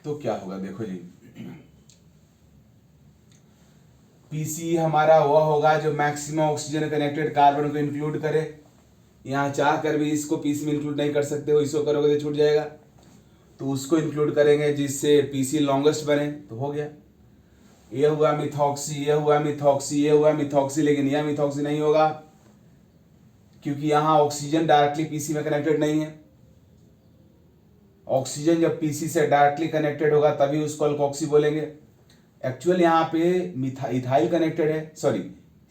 Speaker 1: तो क्या होगा। देखो जी, पीसी हमारा वह होगा जो मैक्सिमम ऑक्सीजन कनेक्टेड कार्बन को इंक्लूड करे। यहाँ चाह कर भी इसको पीसी में इंक्लूड नहीं कर सकते हो, इसको करोगे तो छूट जाएगा, तो उसको इंक्लूड करेंगे जिससे पीसी लॉन्गेस्ट बने, तो हो गया। ये हुआ मिथॉक्सी, ये हुआ मिथॉक्सी, ये हुआ मिथॉक्सी, लेकिन यह मिथॉक्सी नहीं होगा क्योंकि यहाँ ऑक्सीजन डायरेक्टली पीसी में कनेक्टेड नहीं है। ऑक्सीजन जब पीसी से डायरेक्टली कनेक्टेड होगा तभी उसको अल्कोक्सी बोलेंगे। एक्चुअल यहाँ पे इथाइल कनेक्टेड है, सॉरी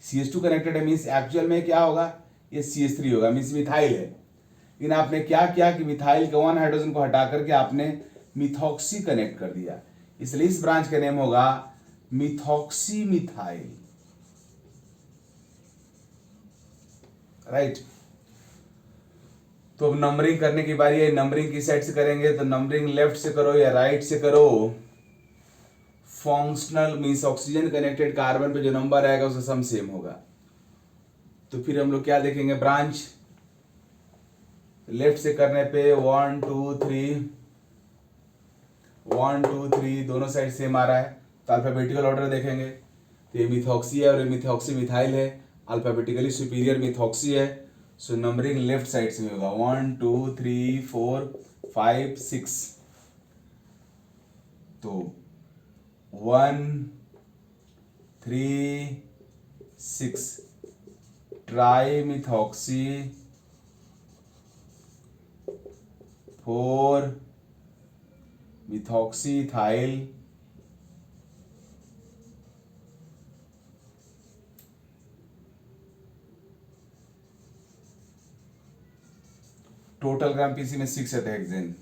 Speaker 1: CH2 कनेक्टेड है, मीन्स एक्चुअल में क्या होगा, ये CH3 होगा, मीन्स मिथाइल है। लेकिन आपने क्या किया कि मिथाइल के 1 हाइड्रोजन को हटा करके आपने मिथॉक्सी कनेक्ट कर दिया, इसलिए इस ब्रांच का नेम होगा मिथॉक्सी मिथाइल, राइट। तो अब नंबरिंग करने की बारी है। नंबरिंग किस साइड से करेंगे, तो नंबरिंग लेफ्ट से करो या राइट से करो। Functional means oxygen connected carbon पे जो नंबर आएगा उसका सम सेम होगा। तो फिर हम लोग क्या देखेंगे, ब्रांच लेफ्ट से करने पे 1 2 3 1 2 3 दोनों साइड सेम आ रहा है, तो अल्फाबेटिकल ऑर्डर देखेंगे। तो ये मिथॉक्सी है और ये मिथॉक्सी मिथाइल है, अल्फाबेटिकली सुपीरियर मिथॉक्सी है, सो नंबरिंग लेफ्ट साइड से होगा 1 2 3 4 5 6। तो 1 3 6 tri methoxy, 4 methoxy ethyl, total ग्राम पीसी में 6 है हेक्सेन।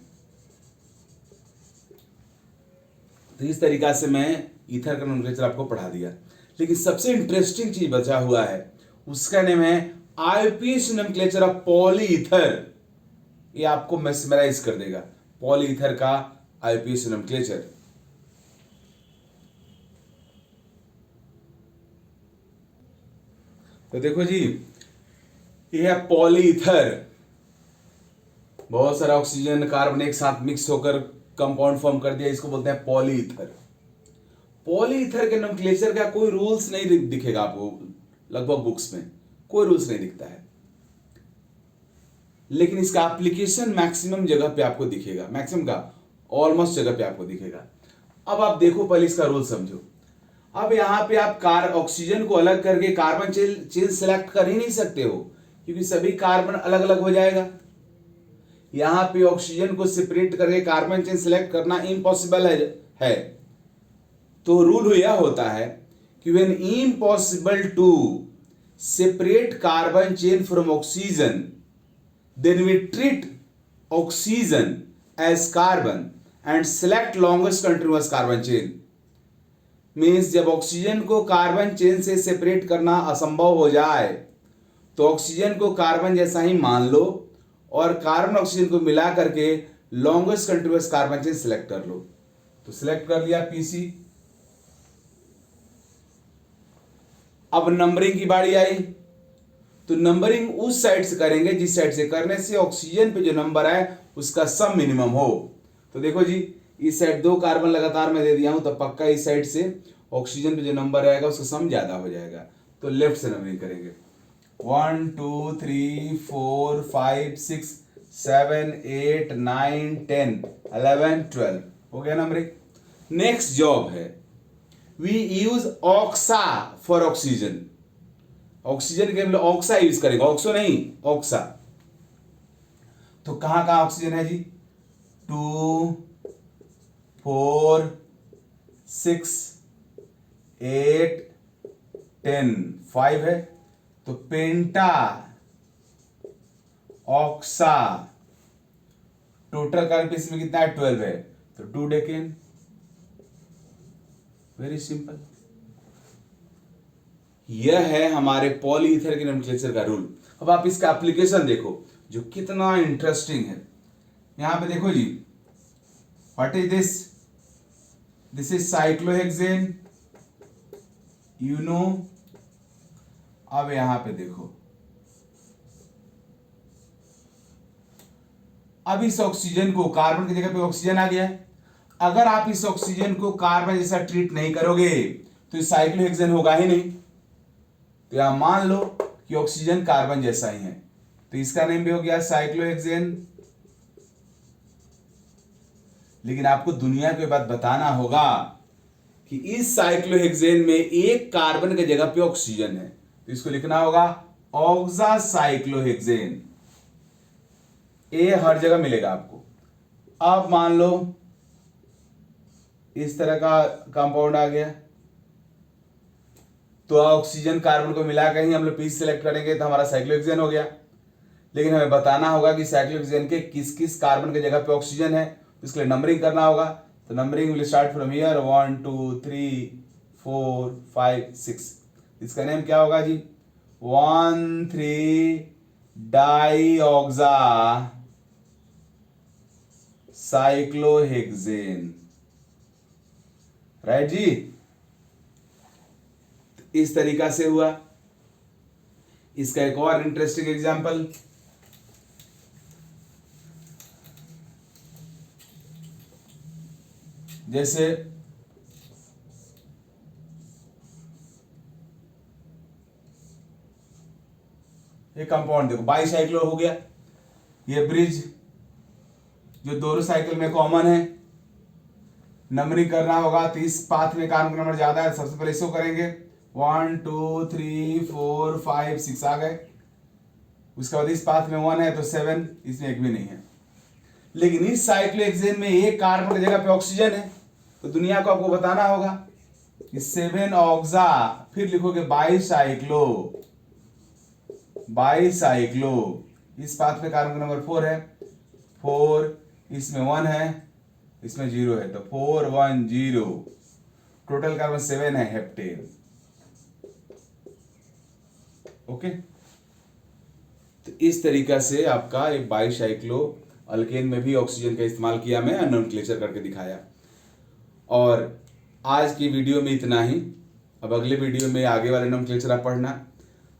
Speaker 1: तो इस तरीका से मैं ईथर का नोमेनक्लेचर आपको पढ़ा दिया। लेकिन सबसे इंटरेस्टिंग चीज बचा हुआ है, उसका नेम है आईपीएस नोमेनक्लेचर ऑफ पॉलीईथर। ये आपको मेस्मराइज कर देगा, पॉलीईथर का आईपीएस नोमेनक्लेचर। तो देखो जी, ये है पॉलीईथर, बहुत सारा ऑक्सीजन कार्बन एक साथ मिक्स होकर कंपाउंड फॉर्म कर दिया, इसको बोलते हैं पॉलीईथर। पॉलीईथर के नोमेनक्लेचर का कोई रूल्स नहीं दिखेगा आपको, लगभग बुक्स में कोई रूल्स नहीं दिखता है, लेकिन इसका एप्लीकेशन मैक्सिमम जगह पे आपको दिखेगा, मैक्सिमम का ऑलमोस्ट जगह पे आपको दिखेगा। अब आप देखो, पहले इसका रूल समझो। अब यहां पे आप ऑक्सीजन को अलग करके कार्बन चेन सेलेक्ट कर ही नहीं सकते हो, क्योंकि सभी कार्बन अलग अलग हो जाएगा। यहां पे ऑक्सीजन को सेपरेट करके कार्बन चेन सेलेक्ट करना इम्पॉसिबल है। तो रूल यह होता है कि when impossible to separate carbon chain from oxygen, then we treat oxygen as carbon and select longest continuous carbon chain. Means जब ऑक्सीजन को कार्बन चेन से सेपरेट करना असंभव हो जाए, तो ऑक्सीजन को कार्बन जैसा ही मान लो और कार्बन ऑक्सीजन को मिला करके longest continuous carbon chain select कर लो। तो सिलेक्ट कर लिया पीसी। अब नंबरिंग की बारी आई, तो नंबरिंग उस साइड से करेंगे जिस साइड से करने से ऑक्सीजन पे जो नंबर है उसका सम मिनिमम हो। तो देखो जी, इस साइड 2 कार्बन लगातार मैं दे दिया हूं, तो पक्का इस साइड से ऑक्सीजन पे जो नंबर आएगा उसका सम ज्यादा हो जाएगा। तो लेफ्ट से नंबरिंग करेंगे 1 2 3 4 5 6 7 8 9 10 11 12 हो गया नंबरिंग। नेक्स्ट जॉब है, we use oxa for oxygen. Oxygen के लिए ऑक्सा यूज करेंगे, ऑक्सो नहीं, ऑक्सा। तो कहां कहां ऑक्सीजन है जी, 2 4 6 8 10 5 है। तो पेंटा ऑक्सा, टोटल कार्बन पीस में कितना है, 12 है, तो 2 डेकेन। Very simple. यह है हमारे पॉलीईथर के नोमेनक्लेचर का रूल। अब आप इसका एप्लीकेशन देखो जो कितना इंटरेस्टिंग है। यहां पे देखो जी, what is this, this is cyclohexane, you know. अब यहां पे देखो, अब इस ऑक्सीजन को, कार्बन की जगह पे ऑक्सीजन आ गया है, अगर आप इस ऑक्सीजन को कार्बन जैसा ट्रीट नहीं करोगे तो इस साइक्लोहेक्सेन होगा ही नहीं। तो यहां मान लो कि ऑक्सीजन कार्बन जैसा ही है, तो इसका नेम भी हो गया साइक्लोहेक्सेन। लेकिन आपको दुनिया की बात बताना होगा कि इस साइक्लोहेक्सेन में एक कार्बन की जगह पे ऑक्सीजन है, तो इसको लिखना होगा ऑक्सा साइक्लोहेक्सेन। ए हर जगह मिलेगा आपको। अब मान लो इस तरह का कंपाउंड आ गया, तो ऑक्सीजन कार्बन को मिला के ही हम लोग पीस सेलेक्ट करेंगे तो हमारा साइक्लोहेक्सेन हो गया। लेकिन हमें बताना होगा कि साइक्लोहेक्सेन के किस किस कार्बन की जगह पे ऑक्सीजन है, तो इसके लिए नंबरिंग करना होगा। तो numbering will start from here 1 2 3 4 5 6। इसका नेम क्या होगा जी? 1,3 डाईऑक्सा साइक्लोहेक्सेन, राइट जी। इस तरीका से हुआ। इसका एक और इंटरेस्टिंग एग्जांपल, जैसे ये कंपाउंड देखो, बाईसाइक्लो हो गया। ये ब्रिज जो दोनों साइकिल में कॉमन है, नंबरिंग करना होगा। तो इस पाथ में कार्बन का नंबर ज्यादा है, सबसे पहले इसको करेंगे 1 2 3 4 5 6 आ गए। उसके बाद इस पाथ में 1 है तो 7, इसमें एक भी नहीं है। लेकिन इस साइक्लोहेक्सेन में एक कार्बन की जगह पे ऑक्सीजन है, तो दुनिया को आपको बताना होगा कि 7 ऑक्सा, फिर लिखोगे बाईसाइक्लो, बाईसाइक्लो। इस पाथ में कार्बन का नंबर 4 है, 4, इसमें 1 है, इसमें 0 है, तो 4 1 0, टोटल कार्बन 7 है, हेप्टेन। ओके, तो इस तरीका से आपका एक बाईसाइक्लो अल्केन में भी ऑक्सीजन का इस्तेमाल किया, मैं नोमेनक्लेचर करके दिखाया। और आज की वीडियो में इतना ही। अब अगले वीडियो में आगे वाले नोमेनक्लेचर आप पढ़ना।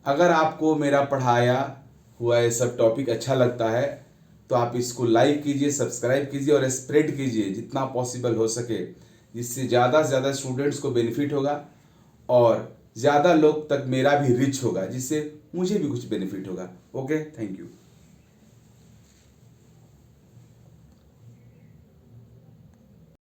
Speaker 1: अगर आपको मेरा पढ़ाया हुआ ये सब टॉपिक अच्छा लगता है तो आप इसको लाइक कीजिए, सब्सक्राइब कीजिए और स्प्रेड कीजिए जितना पॉसिबल हो सके, जिससे ज़्यादा से ज़्यादा स्टूडेंट्स को बेनिफिट होगा और ज़्यादा लोग तक मेरा भी रीच होगा, जिससे मुझे भी कुछ बेनिफिट होगा। Okay, thank you.